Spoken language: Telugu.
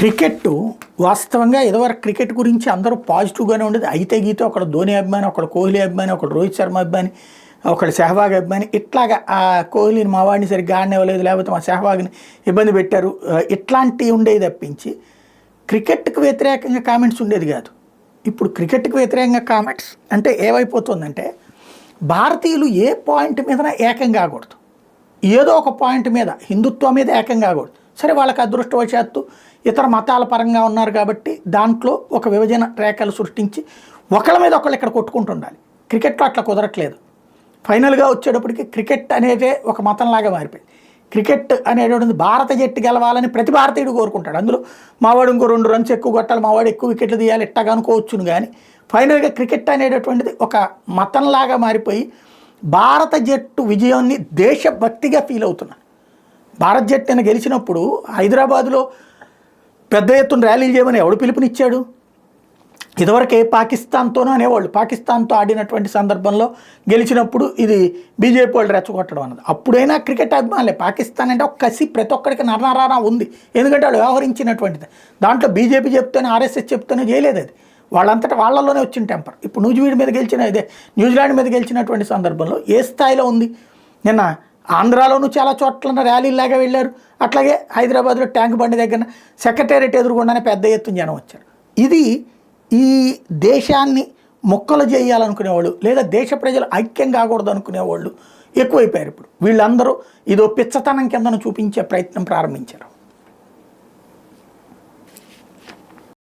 క్రికెట్ వాస్తవంగా ఇదివరకు క్రికెట్ గురించి అందరూ పాజిటివ్గానే ఉండేది. అయితే గీతే ఒకడు ధోని అభిమాని, ఒకడు కోహ్లీ అభిమాని, ఒకడు రోహిత్ శర్మ అభిమాని, ఒకడు సెహ్వాగ్ అభిమాని, ఇట్లాగా ఆ కోహ్లీని మా వాడిని సరిగ్గా ఆడనివ్వలేదు, లేకపోతే మా సెహ్వాగ్ని ఇబ్బంది పెట్టారు, ఇట్లాంటివి ఉండేది తప్పించి క్రికెట్కి వ్యతిరేకంగా కామెంట్స్ ఉండేది కాదు. ఇప్పుడు క్రికెట్కి వ్యతిరేకంగా కామెంట్స్ అంటే ఏమైపోతుందంటే భారతీయులు ఏ పాయింట్ మీద ఏకం కాకూడదు, ఏదో ఒక పాయింట్ మీద హిందుత్వం మీద ఏకం కాకూడదు. సరే, వాళ్ళకి అదృష్టవశాత్తు ఇతర మతాల పరంగా ఉన్నారు కాబట్టి దాంట్లో ఒక విభజన రేఖలు సృష్టించి ఒకళ్ళ మీద ఒకళ్ళు ఇక్కడ కొట్టుకుంటుండాలి. క్రికెట్లో అట్లా కుదరట్లేదు. ఫైనల్గా వచ్చేటప్పటికి క్రికెట్ అనేదే ఒక మతంలాగా మారిపోయింది. క్రికెట్ అనేటువంటిది భారత జట్టు గెలవాలని ప్రతి భారతీయుడు కోరుకుంటాడు. అందులో మావాడు ఇంకో 2 రన్స్ ఎక్కువ కొట్టాలి, మావాడు ఎక్కువ వికెట్లు తీయాలి, ఇట్టగా అనుకోవచ్చును. కానీ ఫైనల్గా క్రికెట్ అనేటటువంటిది ఒక మతంలాగా మారిపోయి భారత జట్టు విజయాన్ని దేశభక్తిగా ఫీల్ అవుతున్నారు. భారత జట్టుని గెలిచినప్పుడు హైదరాబాదులో పెద్ద ఎత్తున ర్యాలీలు చేయమని ఎవడు పిలుపునిచ్చాడు? ఇదివరకే పాకిస్తాన్తోనూ అనేవాళ్ళు. పాకిస్తాన్తో ఆడినటువంటి సందర్భంలో గెలిచినప్పుడు ఇది బీజేపీ వాళ్ళు రెచ్చగొట్టడం అన్నది. అప్పుడైనా క్రికెట్ అభిమానులే. పాకిస్తాన్ అంటే ఒక కసి ప్రతి ఒక్కరికి నరనరానా ఉంది. ఎందుకంటే వాళ్ళు వ్యవహరించినటువంటిది దాంట్లో బీజేపీ చెప్తేనే ఆర్ఎస్ఎస్ చెప్తేనే చేయలేదు. అది వాళ్ళంతటా వాళ్ళలోనే వచ్చిన టెంపర్. ఇప్పుడు న్యూజిలాండ్ మీద గెలిచినటువంటి సందర్భంలో ఏ స్థాయిలో ఉంది? నిన్న ఆంధ్రాలోనూ చాలా చోట్ల ర్యాలీలాగా వెళ్ళారు. అట్లాగే హైదరాబాద్లో ట్యాంక్ బండి దగ్గర సెక్రటేరియట్ ఎదురుగుండానే పెద్ద ఎత్తున జనం వచ్చారు. ఇది ఈ దేశాన్ని మొక్కలు చేయాలనుకునేవాళ్ళు లేదా దేశ ప్రజలు ఐక్యం కాకూడదు అనుకునేవాళ్ళు ఎక్కువైపోయారు. ఇప్పుడు వీళ్ళందరూ ఇదో పిచ్చతనం కిందను చూపించే ప్రయత్నం ప్రారంభించారు.